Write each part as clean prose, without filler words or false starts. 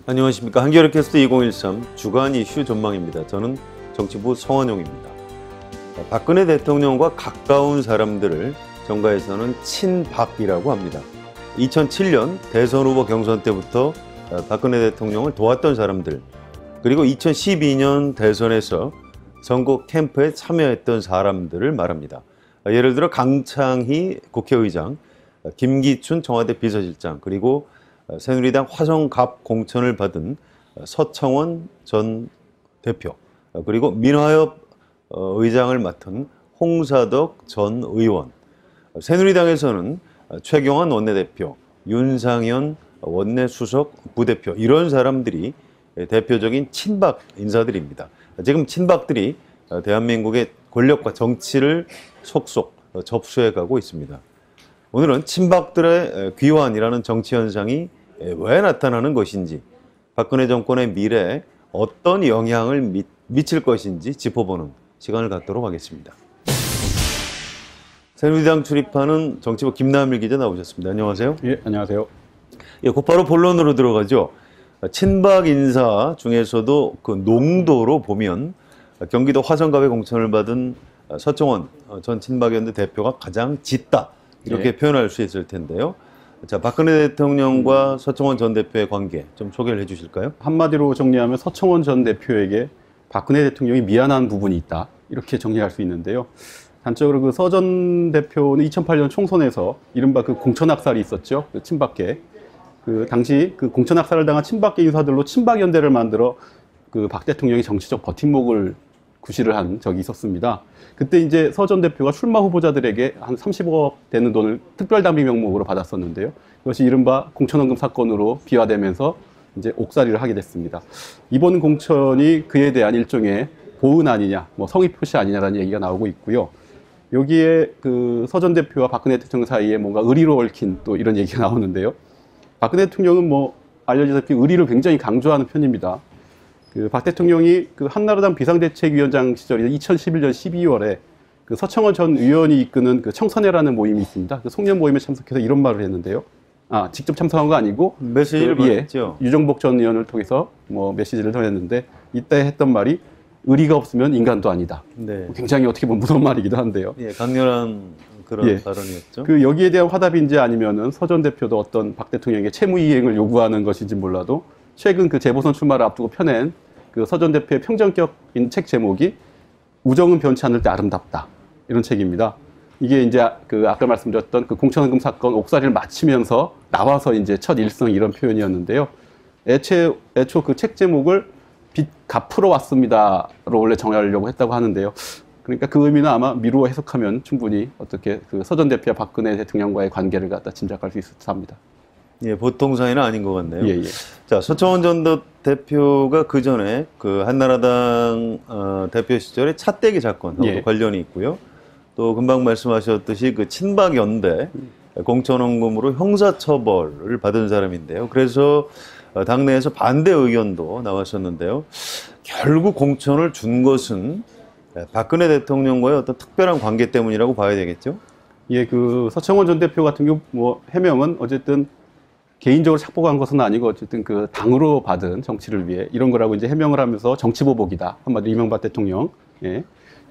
안녕하십니까. 한겨레 캐스트 2013 주간 이슈 전망입니다. 저는 정치부 성원용입니다. 박근혜 대통령과 가까운 사람들을 정가에서는 친박이라고 합니다. 2007년 대선 후보 경선 때부터 박근혜 대통령을 도왔던 사람들, 그리고 2012년 대선에서 선거 캠프에 참여했던 사람들을 말합니다. 예를 들어 강창희 국회의장, 김기춘 청와대 비서실장, 그리고 새누리당 화성갑 공천을 받은 서청원 전 대표, 그리고 민화협 의장을 맡은 홍사덕 전 의원, 새누리당에서는 최경환 원내대표, 윤상현 원내수석 부대표, 이런 사람들이 대표적인 친박 인사들입니다. 지금 친박들이 대한민국의 권력과 정치를 속속 접수해가고 있습니다. 오늘은 친박들의 귀환이라는 정치 현상이 왜 나타나는 것인지, 박근혜 정권의 미래에 어떤 영향을 미칠 것인지 짚어보는 시간을 갖도록 하겠습니다. 새누리당 출입하는 정치부 김남일 기자 나오셨습니다. 안녕하세요. 예, 안녕하세요. 예, 곧바로 본론으로 들어가죠. 친박 인사 중에서도 그 농도로 보면 경기도 화성갑에 공천을 받은 서청원 전 친박연대 대표가 가장 짙다, 이렇게 표현할 수 있을 텐데요. 자, 박근혜 대통령과 서청원 전 대표의 관계 좀 소개를 해주실까요? 한마디로 정리하면 서청원 전 대표에게 박근혜 대통령이 미안한 부분이 있다, 이렇게 정리할 수 있는데요. 단적으로 그 서 전 대표는 2008년 총선에서 이른바 그 공천학살이 있었죠. 그 친박계. 그 당시 그 공천학살을 당한 친박계 인사들로 친박연대를 만들어 그 박 대통령이 정치적 버팀목을 구실을 한 적이 있었습니다. 그때 이제 서 전 대표가 출마 후보자들에게 한 30억 되는 돈을 특별담비 명목으로 받았었는데요. 그것이 이른바 공천원금 사건으로 비화되면서 이제 옥살이를 하게 됐습니다. 이번 공천이 그에 대한 일종의 보은 아니냐, 뭐 성의 표시 아니냐라는 얘기가 나오고 있고요. 여기에 그 서 전 대표와 박근혜 대통령 사이에 뭔가 의리로 얽힌 또 이런 얘기가 나오는데요. 박근혜 대통령은 뭐 알려지다시피 의리를 굉장히 강조하는 편입니다. 그 박 대통령이 그 한나라당 비상대책위원장 시절인 2011년 12월에 그 서청원 전 의원이 이끄는 그 청선회라는 모임이 있습니다. 그 송년 모임에 참석해서 이런 말을 했는데요. 직접 참석한 거 아니고 메시지를 보냈죠. 유정복 전 의원을 통해서 뭐 메시지를 전했는데, 이때 했던 말이 의리가 없으면 인간도 아니다. 네. 굉장히 어떻게 보면 무서운 말이기도 한데요. 예, 강렬한 그런 발언이었죠. 그 여기에 대한 화답인지 아니면은 서 전 대표도 어떤 박 대통령에게 채무이행을 요구하는 것인지 몰라도 최근 그 재보선 출마를 앞두고 펴낸 그 서 전 대표의 평전격인 책 제목이 우정은 변치 않을 때 아름답다, 이런 책입니다. 이게 이제 그 아까 말씀드렸던 그 공천원금 사건 옥살이를 마치면서 나와서 이제 첫 일성, 이런 표현이었는데요. 애초 그 책 제목을 빚 갚으러 왔습니다로 원래 정하려고 했다고 하는데요. 그러니까 그 의미는 아마 미루어 해석하면 충분히 어떻게 그 서 전 대표와 박근혜 대통령과의 관계를 갖다 짐작할 수 있을 듯합니다. 예, 보통 사이는 아닌 것 같네요. 예. 자, 서청원 전 대표가 그 전에 그 한나라당 대표 시절에 차떼기 사건하고 관련이 있고요. 또 금방 말씀하셨듯이 그 친박연대 공천원금으로 형사처벌을 받은 사람인데요. 그래서 당내에서 반대 의견도 나왔었는데요. 결국 공천을 준 것은 박근혜 대통령과의 어떤 특별한 관계 때문이라고 봐야 되겠죠? 예, 그 서청원 전 대표 같은 경우 뭐 해명은 어쨌든 개인적으로 착복한 것은 아니고 어쨌든 그 당으로 받은 정치를 위해 이런 거라고 이제 해명을 하면서 정치보복이다, 한마디로 이명박 대통령,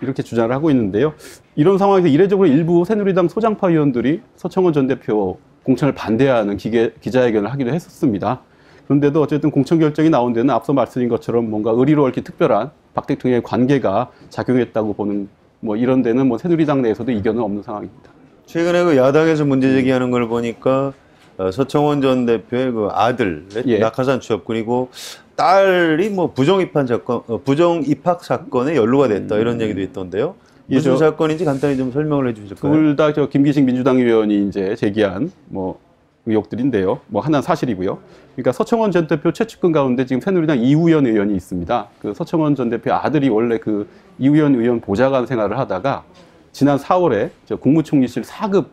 이렇게 주장을 하고 있는데요. 이런 상황에서 이례적으로 일부 새누리당 소장파 의원들이 서청원 전 대표 공천을 반대하는 기자회견을 하기도 했었습니다. 그런데도 어쨌든 공천 결정이 나온 데는 앞서 말씀드린 것처럼 뭔가 의리로 얽힌 특별한 박 대통령의 관계가 작용했다고 보는, 뭐 이런 데는 뭐 새누리당 내에서도 이견은 없는 상황입니다. 최근에 그 야당에서 문제 제기하는 걸 보니까 서청원 전 대표의 그 아들 낙하산 취업, 그리고 딸이 뭐 부정 입학 사건에 연루가 됐다, 이런 얘기도 있던데요. 무슨 사건인지 간단히 좀 설명을 해주실까요? 둘 다 저 김기식 민주당 의원이 이제 제기한 뭐 의혹들인데요. 뭐 하나는 사실이고요. 그러니까 서청원 전 대표 최측근 가운데 지금 새누리당 이우현 의원이 있습니다. 그 서청원 전 대표 아들이 원래 그 이우현 의원 보좌관 생활을 하다가 지난 4월에 저 국무총리실 4급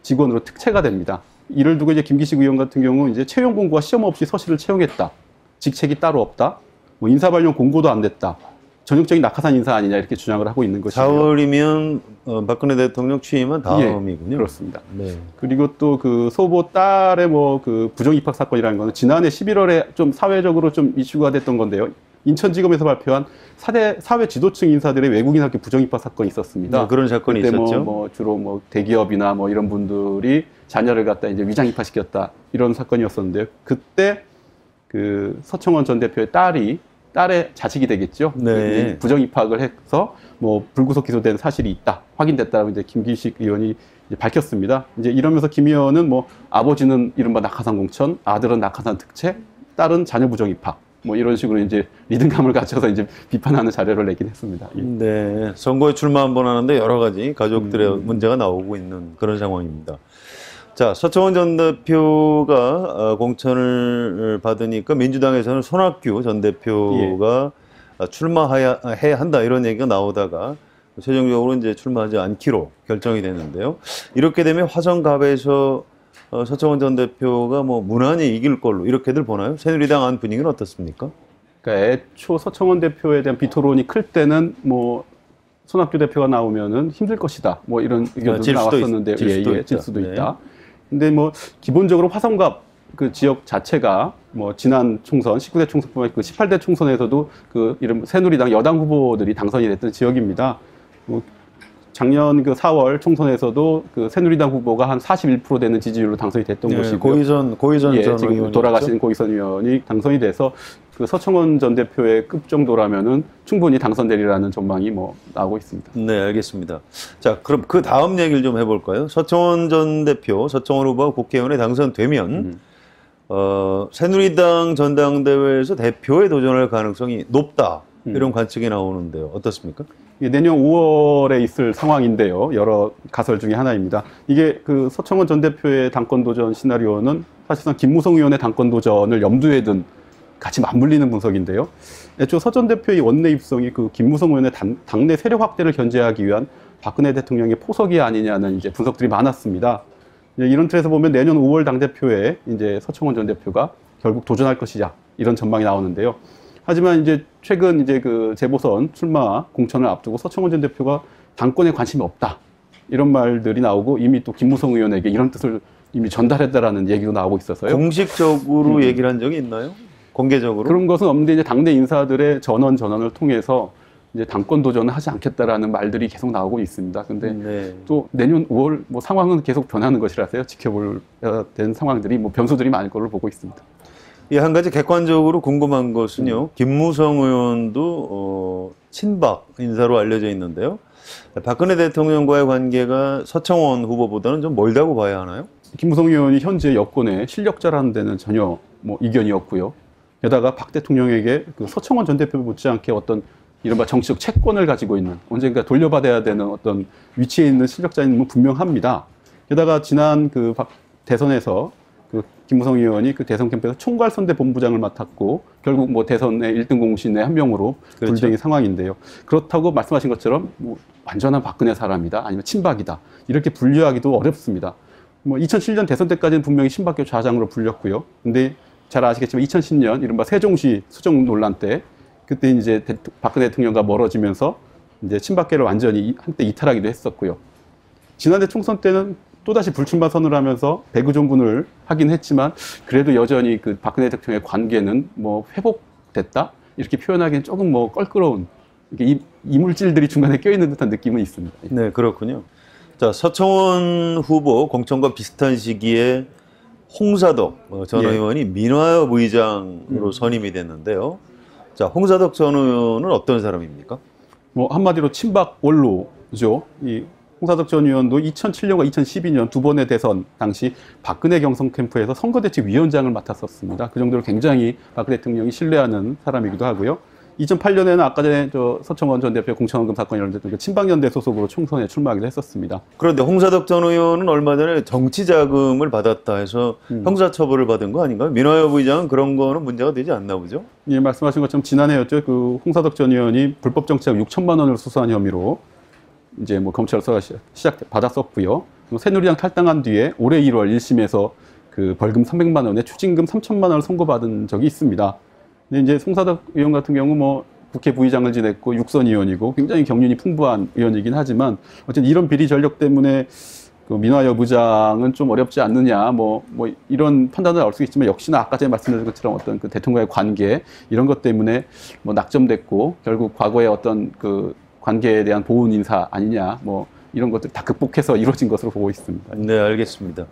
직원으로 특채가 됩니다. 이를 두고 이제 김기식 의원 같은 경우 이제 채용 공고와 시험 없이 서실을 채용했다, 직책이 따로 없다, 뭐 인사 발령 공고도 안 됐다, 전형적인 낙하산 인사 아니냐, 이렇게 주장을 하고 있는 것이고요. 4월이면 박근혜 대통령 취임한 다음이군요. 예, 그렇습니다. 네. 그리고 또 그 소보 딸의 뭐 그 부정 입학 사건이라는 거는 지난해 11월에 좀 사회적으로 좀 이슈가 됐던 건데요. 인천지검에서 발표한 사회 지도층 인사들의 외국인 학교 부정 입학 사건이 있었습니다. 네, 그런 사건이 그때 있었죠. 뭐 주로 뭐 대기업이나 뭐 이런 분들이 자녀를 갖다 이제 위장 입학시켰다 이런 사건이었었는데요. 그때 그 서청원 전 대표의 딸의 자식이 되겠죠. 네. 부정 입학을 해서 뭐 불구속 기소된 사실이 있다, 확인됐다라고 이제 김기식 의원이 이제 밝혔습니다. 이제 이러면서 김 의원은 뭐 아버지는 이른바 낙하산 공천, 아들은 낙하산 특채, 딸은 자녀 부정 입학, 뭐 이런 식으로 이제 리듬감을 갖춰서 이제 비판하는 자료를 내긴 했습니다. 예. 네, 선거에 출마 한번 하는데 여러 가지 가족들의 문제가 나오고 있는 그런 상황입니다. 자, 서청원 전 대표가 공천을 받으니까 민주당에서는 손학규 전 대표가 출마해야 한다 이런 얘기가 나오다가 최종적으로 이제 출마하지 않기로 결정이 됐는데요. 이렇게 되면 화성갑에서 서청원 전 대표가 뭐 무난히 이길 걸로 이렇게들 보나요? 새누리당 안 분위기는 어떻습니까? 그러니까 애초 서청원 대표에 대한 비토론이 클 때는 뭐 손학규 대표가 나오면은 힘들 것이다, 뭐 이런 의견도 나왔었는데, 질 수도 있다. 근데 뭐 기본적으로 화성갑 그 지역 자체가 뭐 지난 총선 19대 총선뿐만 그 18대 총선에서도 그 이런 새누리당 여당 후보들이 당선이 됐던 지역입니다. 뭐 작년 그 4월 총선에서도 그 새누리당 후보가 한 41% 되는 지지율로 당선이 됐던 곳이고 고희선 전 지금 의원이 돌아가신 고희선 의원이 당선이 돼서 그 서청원 전 대표의 급 정도라면은 충분히 당선되리라는 전망이 뭐 나오고 있습니다. 네, 알겠습니다. 자, 그럼 그 다음 얘기를 좀 해볼까요? 서청원 전 대표, 서청원 후보가 국회의원에 당선되면 새누리당 전당대회에서 대표에 도전할 가능성이 높다 이런 관측이 나오는데요. 어떻습니까? 내년 5월에 있을 상황인데요. 여러 가설 중에 하나입니다. 이게 그 서청원 전 대표의 당권 도전 시나리오는 사실상 김무성 의원의 당권 도전을 염두에 둔 같이 맞물리는 분석인데요. 애초 서 전 대표의 원내 입성이 그 김무성 의원의 당내 세력 확대를 견제하기 위한 박근혜 대통령의 포석이 아니냐는 이제 분석들이 많았습니다. 이런 틀에서 보면 내년 5월 당대표에 이제 서청원 전 대표가 결국 도전할 것이냐 이런 전망이 나오는데요. 하지만 이제 최근 이제 그 재보선 출마 공천을 앞두고 서청원 전 대표가 당권에 관심이 없다 이런 말들이 나오고 이미 또 김무성 의원에게 이런 뜻을 이미 전달했다라는 얘기도 나오고 있어서요. 공식적으로 얘기를 한 적이 있나요? 공개적으로? 그런 것은 없는데 이제 당내 인사들의 전원을 통해서 이제 당권 도전을 하지 않겠다라는 말들이 계속 나오고 있습니다. 근데 또 내년 5월 뭐 상황은 계속 변하는 것이라서요. 지켜볼 된 상황들이 뭐 변수들이 많을 걸로 보고 있습니다. 예, 한 가지 객관적으로 궁금한 것은요. 김무성 의원도 친박 인사로 알려져 있는데요. 박근혜 대통령과의 관계가 서청원 후보보다는 좀 멀다고 봐야 하나요? 김무성 의원이 현재 여권의 실력자라는 데는 전혀 뭐 이견이 없고요. 게다가 박 대통령에게 그 서청원 전 대표 못지않게 어떤 이른바 정치적 채권을 가지고 있는 언젠가 돌려받아야 되는 어떤 위치에 있는 실력자인 건 분명합니다. 게다가 지난 그 대선에서 그 김무성 의원이 그 대선 캠프에서 총괄선대 본부장을 맡았고 결국 뭐 대선의 1등 공신의 한 명으로 불쟁이 상황인데요. 그렇다고 말씀하신 것처럼 뭐 완전한 박근혜 사람이다 아니면 친박이다 이렇게 분류하기도 어렵습니다. 뭐 2007년 대선 때까지는 분명히 친박계 좌장으로 불렸고요. 근데 잘 아시겠지만 2010년 이른바 세종시 수정 논란 때 그때 이제 박근혜 대통령과 멀어지면서 이제 친박계를 완전히 한때 이탈하기도 했었고요. 지난해 총선 때는 또다시 불출마 선언을 하면서 배구종군을 하긴 했지만 그래도 여전히 그 박근혜 대통령의 관계는 뭐 회복됐다? 이렇게 표현하기엔 조금 뭐 껄끄러운 이렇게 이물질들이 중간에 껴있는 듯한 느낌은 있습니다. 네, 그렇군요. 자, 서청원 후보 공천과 비슷한 시기에 홍사덕 전 의원이 민화협 의장으로 선임이 됐는데요. 자, 홍사덕 전 의원은 어떤 사람입니까? 뭐 한마디로 친박 원로죠. 이 홍사덕 전 의원도 2007년과 2012년 두 번의 대선 당시 박근혜 경선 캠프에서 선거대책위원장을 맡았었습니다. 그 정도로 굉장히 박근혜 대통령이 신뢰하는 사람이기도 하고요. 2008년에는 아까 전에 서청원 전 대표 공천원금 사건이 일어났던 그 친박연대 소속으로 총선에 출마하기도 했었습니다. 그런데 홍사덕 전 의원은 얼마 전에 정치 자금을 받았다 해서 형사처벌을 받은 거 아닌가요? 민화협 의장은 그런 거는 문제가 되지 않나 보죠? 예, 말씀하신 것처럼 지난해였죠. 그 홍사덕 전 의원이 불법 정치자금 6천만 원을 수수한 혐의로 이제 뭐 검찰 수사가 받았었고요. 새누리당 탈당한 뒤에 올해 1월 1심에서 그 벌금 300만 원에 추징금 3천만 원을 선고받은 적이 있습니다. 근데 이제 홍사덕 의원 같은 경우 뭐 국회 부의장을 지냈고 육선 의원이고 굉장히 경륜이 풍부한 의원이긴 하지만 어쨌든 이런 비리 전력 때문에 그 민화여 부장은 좀 어렵지 않느냐 뭐 이런 판단을 나올 수 있지만 역시나 아까 전에 말씀드린 것처럼 어떤 그 대통령과의 관계 이런 것 때문에 뭐 낙점됐고 결국 과거의 어떤 그 관계에 대한 보훈 인사 아니냐 뭐 이런 것들 다 극복해서 이루어진 것으로 보고 있습니다. 네, 알겠습니다.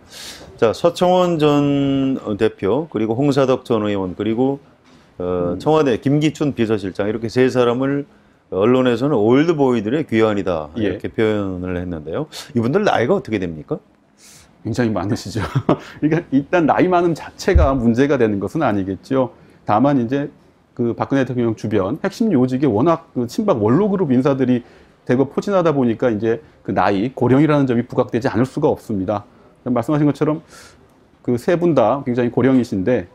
자, 서청원 전 대표 그리고 홍사덕 전 의원 그리고 청와대 김기춘 비서실장 이렇게 세 사람을 언론에서는 올드보이들의 귀환이다 이렇게 표현을 했는데요. 이분들 나이가 어떻게 됩니까? 굉장히 많으시죠. 그러니까 일단 나이 많음 자체가 문제가 되는 것은 아니겠죠. 다만 이제 그 박근혜 대통령 주변 핵심 요직에 워낙 그 친박 원로그룹 인사들이 대거 포진하다 보니까 이제 그 나이 고령이라는 점이 부각되지 않을 수가 없습니다. 말씀하신 것처럼 그 세 분 다 굉장히 고령이신데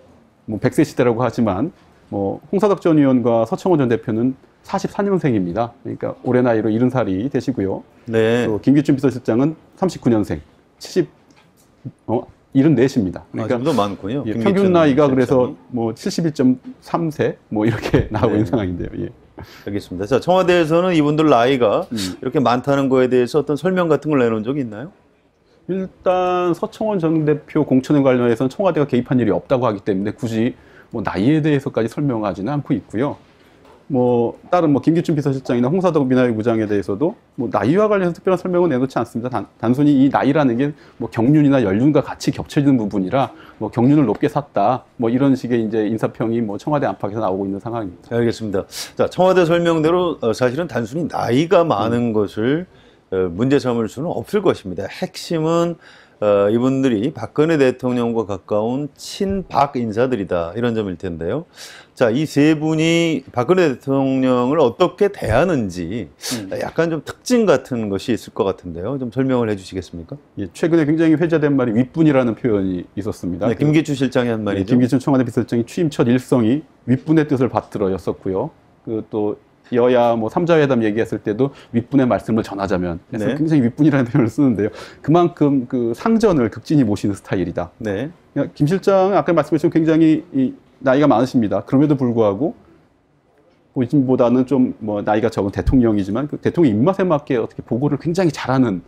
뭐 100세 시대라고 하지만 뭐 홍사덕 전 의원과 서청원 전 대표는 44년생입니다. 그러니까 올해 나이로 70살이 되시고요. 네. 또 김기춘 비서실장은 39년생, 74입니다. 그러니까 좀 더 많군요. 예, 평균 나이가 그래서 뭐 71.3세 뭐 이렇게 나오고 있는 상황인데요. 예. 알겠습니다. 자, 청와대에서는 이분들 나이가 이렇게 많다는 거에 대해서 어떤 설명 같은 걸 내놓은 적이 있나요? 일단 서청원 전 대표 공천에 관련해서는 청와대가 개입한 일이 없다고 하기 때문에 굳이 뭐 나이에 대해서까지 설명하지는 않고 있고요. 뭐 다른 뭐 김기춘 비서실장이나 홍사덕 민화위 부장에 대해서도 뭐 나이와 관련해서 특별한 설명은 내놓지 않습니다. 단순히 이 나이라는 게 뭐 경륜이나 연륜과 같이 겹쳐지는 부분이라 뭐 경륜을 높게 샀다 뭐 이런 식의 이제 인사평이 뭐 청와대 안팎에서 나오고 있는 상황입니다. 알겠습니다. 자, 청와대 설명대로 사실은 단순히 나이가 많은 것을 문제 삼을 수는 없을 것입니다. 핵심은 이분들이 박근혜 대통령과 가까운 친박 인사들이다 이런 점일 텐데요. 자, 이 세 분이 박근혜 대통령을 어떻게 대하는지 약간 좀 특징 같은 것이 있을 것 같은데요. 좀 설명을 해주시겠습니까? 예, 최근에 굉장히 회자된 말이 윗분이라는 표현이 있었습니다. 네, 김기춘 실장이 한 말이죠. 김기춘 청와대 비서실장이 취임 첫 일성이 윗분의 뜻을 받들어였었고요. 그 또 여야 뭐 삼자회담 얘기했을 때도 윗분의 말씀을 전하자면 그래서 네. 굉장히 윗분이라는 표현을 쓰는데요. 그만큼 그 상전을 극진히 모시는 스타일이다. 네. 그러니까 김 실장은 아까 말씀하신 굉장히 나이가 많으십니다. 그럼에도 불구하고 보다는 좀 뭐 나이가 적은 대통령이지만 그 대통령 입맛에 맞게 어떻게 보고를 굉장히 잘하는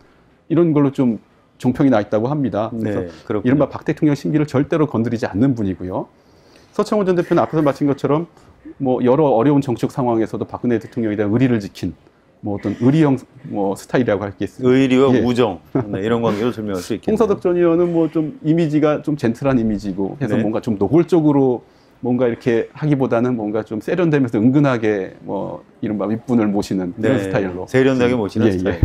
이런 걸로 좀 종평이 나 있다고 합니다. 그래서 네, 그렇군요. 이른바 박 대통령 심기를 절대로 건드리지 않는 분이고요. 서청원 전 대표는 앞에서 마친 것처럼 뭐 여러 어려운 정책 상황에서도 박근혜 대통령에 대한 의리를 지킨 뭐 어떤 의리형 뭐 스타일이라고 할 게 있습니다. 의리와 예. 우정 네, 이런 관계로 설명할 수 있겠네요. 홍사덕 전 의원은 뭐 좀 이미지가 좀 젠틀한 이미지고 해서 네. 뭔가 좀 노골적으로 뭔가 이렇게 하기보다는 뭔가 좀 세련되면서 은근하게 뭐 이른바 윗분을 모시는 이런 스타일로 세련되게 모시는 스타일.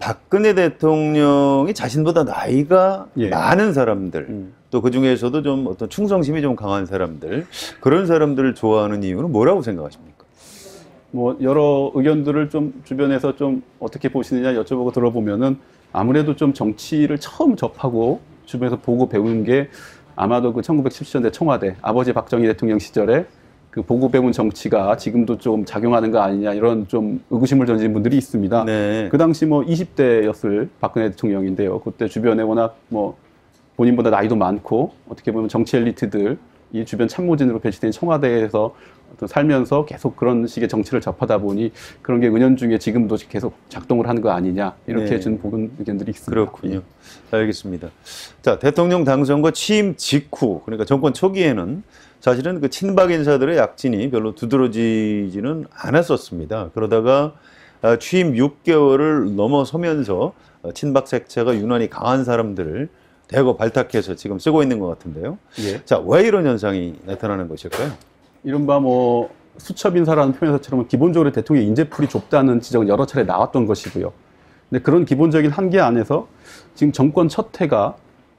박근혜 대통령이 자신보다 나이가 많은 사람들, 또 그 중에서도 좀 어떤 충성심이 좀 강한 사람들, 그런 사람들을 좋아하는 이유는 뭐라고 생각하십니까? 뭐 여러 의견들을 좀 주변에서 좀 어떻게 보시느냐 여쭤보고 들어보면은 아무래도 좀 정치를 처음 접하고 주변에서 보고 배운 게 아마도 그 1970년대 청와대 아버지 박정희 대통령 시절에 그 보고 배운 정치가 지금도 좀 작용하는 거 아니냐 이런 좀 의구심을 던진 분들이 있습니다. 네. 그 당시 뭐 20대였을 박근혜 대통령인데요. 그때 주변에 워낙 뭐 본인보다 나이도 많고 어떻게 보면 정치 엘리트들 이 주변 참모진으로 배치된 청와대에서 어떤 살면서 계속 그런 식의 정치를 접하다 보니 그런 게 은연중에 지금도 계속 작동을 하는 거 아니냐 이렇게 준 보는 의견들이 있습니다. 그렇군요. 알겠습니다. 자, 대통령 당선과 취임 직후 그러니까 정권 초기에는 사실은 그 친박 인사들의 약진이 별로 두드러지지는 않았었습니다. 그러다가 취임 6개월을 넘어서면서 친박 색채가 유난히 강한 사람들을 대거 발탁해서 지금 쓰고 있는 것 같은데요. 예. 자, 왜 이런 현상이 나타나는 것일까요? 이른바 뭐 수첩 인사라는 표현에서처럼 기본적으로 대통령 인재풀이 좁다는 지적은 여러 차례 나왔던 것이고요. 근데 그런 기본적인 한계 안에서 지금 정권 첫 해가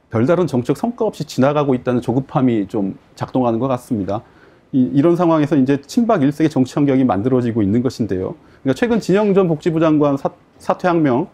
별다른 정책 성과 없이 지나가고 있다는 조급함이 좀 작동하는 것 같습니다. 이런 상황에서 이제 친박 일색의 정치 환경이 만들어지고 있는 것인데요. 그러니까 최근 진영 전 복지부 장관 사퇴 항명,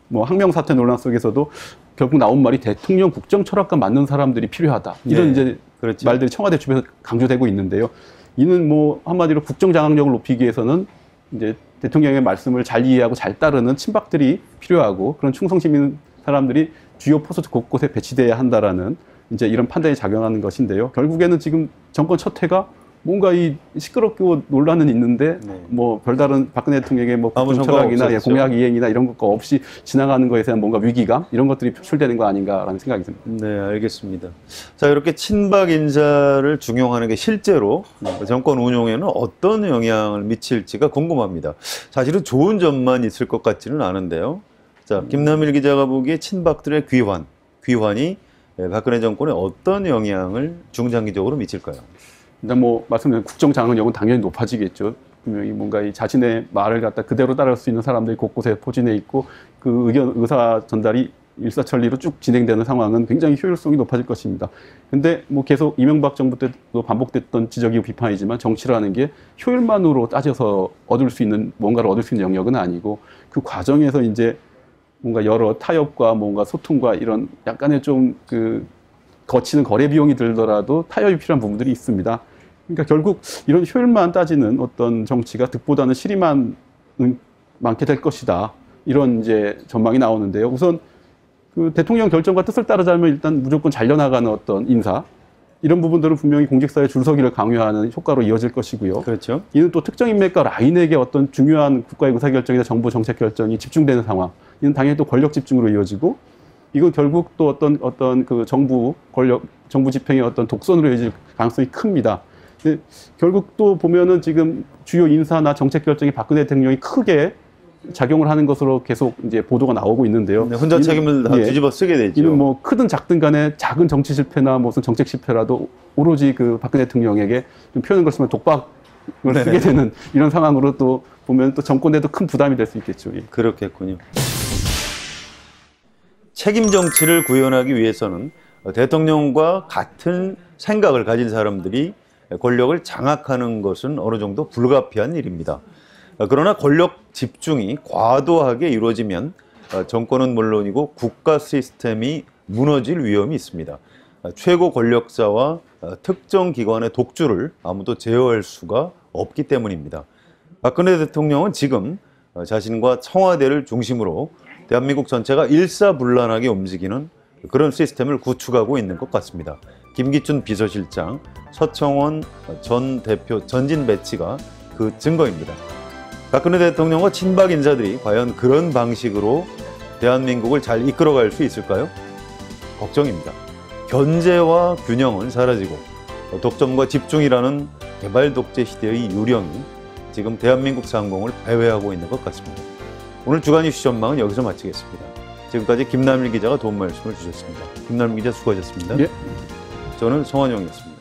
뭐 항명 사퇴 논란 속에서도 결국 나온 말이 대통령 국정 철학과 맞는 사람들이 필요하다. 이런 네, 이제 그렇죠. 말들이 청와대 주변에서 강조되고 있는데요. 이는 뭐 한마디로 국정 장악력을 높이기 위해서는 이제 대통령의 말씀을 잘 이해하고 잘 따르는 친박들이 필요하고 그런 충성심 있는 사람들이 주요 포스트 곳곳에 배치돼야 한다라는 이제 이런 판단이 작용하는 것인데요. 결국에는 지금 정권 첫 해가 뭔가 이 시끄럽고 논란은 있는데 네. 뭐 별다른 박근혜 대통령의 뭐 아무 국정 성과가 철학이나 없었죠. 공약 이행이나 이런 것 없이 지나가는 것에 대한 뭔가 위기감 이런 것들이 표출되는 거 아닌가라는 생각이 듭니다. 네, 알겠습니다. 자, 이렇게 친박 인사를 중용하는 게 실제로 정권 운용에는 어떤 영향을 미칠지가 궁금합니다. 사실은 좋은 점만 있을 것 같지는 않은데요. 자, 김남일 기자가 보기에 친박들의 귀환이 박근혜 정권에 어떤 영향을 중장기적으로 미칠까요? 일단 뭐 말씀드린 국정 장악력은 당연히 높아지겠죠. 분명히 뭔가 이 자신의 말을 갖다 그대로 따를 수 있는 사람들이 곳곳에 포진해 있고 그 의사 전달이 일사천리로 쭉 진행되는 상황은 굉장히 효율성이 높아질 것입니다. 근데 뭐 계속 이명박 정부 때도 반복됐던 지적이고 비판이지만 정치라는 게 효율만으로 따져서 뭔가를 얻을 수 있는 영역은 아니고 그 과정에서 이제 뭔가 여러 타협과 뭔가 소통과 이런 약간의 좀 거치는 거래 비용이 들더라도 타협이 필요한 부분들이 있습니다. 그러니까 결국 이런 효율만 따지는 어떤 정치가 득보다는 실의만 많게 될 것이다. 이런 이제 전망이 나오는데요. 우선 그 대통령 결정과 뜻을 따르자면 일단 무조건 잘려나가는 어떤 인사 이런 부분들은 분명히 공직사회 줄서기를 강요하는 효과로 이어질 것이고요. 그렇죠. 이는 또 특정 인맥과 라인에게 어떤 중요한 국가의 의사결정이나 정부 정책 결정이 집중되는 상황. 이는 당연히 또 권력 집중으로 이어지고 이건 결국 또 어떤 그 정부 집행의 어떤 독선으로 이어질 가능성이 큽니다. 근데 결국 또 보면은 지금 주요 인사나 정책 결정이 박근혜 대통령이 크게 작용을 하는 것으로 계속 이제 보도가 나오고 있는데요. 네, 혼자 책임을 다 뒤집어 쓰게 되죠. 이는 뭐 크든 작든 간에 작은 정치 실패나 무슨 정책 실패라도 오로지 그 박근혜 대통령에게 좀 표현을 걸치면 독박을 쓰게 되는 이런 상황으로 또 보면 또 정권에도 큰 부담이 될 수 있겠죠. 예. 그렇겠군요. 책임 정치를 구현하기 위해서는 대통령과 같은 생각을 가진 사람들이 권력을 장악하는 것은 어느 정도 불가피한 일입니다. 그러나 권력 집중이 과도하게 이루어지면 정권은 물론이고 국가 시스템이 무너질 위험이 있습니다. 최고 권력자와 특정 기관의 독주를 아무도 제어할 수가 없기 때문입니다. 박근혜 대통령은 지금 자신과 청와대를 중심으로 대한민국 전체가 일사불란하게 움직이는 그런 시스템을 구축하고 있는 것 같습니다. 김기춘 비서실장, 서청원 전 대표 전진 배치가 그 증거입니다. 박근혜 대통령과 친박 인사들이 과연 그런 방식으로 대한민국을 잘 이끌어갈 수 있을까요? 걱정입니다. 견제와 균형은 사라지고 독점과 집중이라는 개발 독재 시대의 유령이 지금 대한민국 상공을 배회하고 있는 것 같습니다. 오늘 주간 이슈 전망은 여기서 마치겠습니다. 지금까지 김남일 기자가 도움 말씀을 주셨습니다. 김남일 기자 수고하셨습니다. 예. 저는 성환영이었습니다.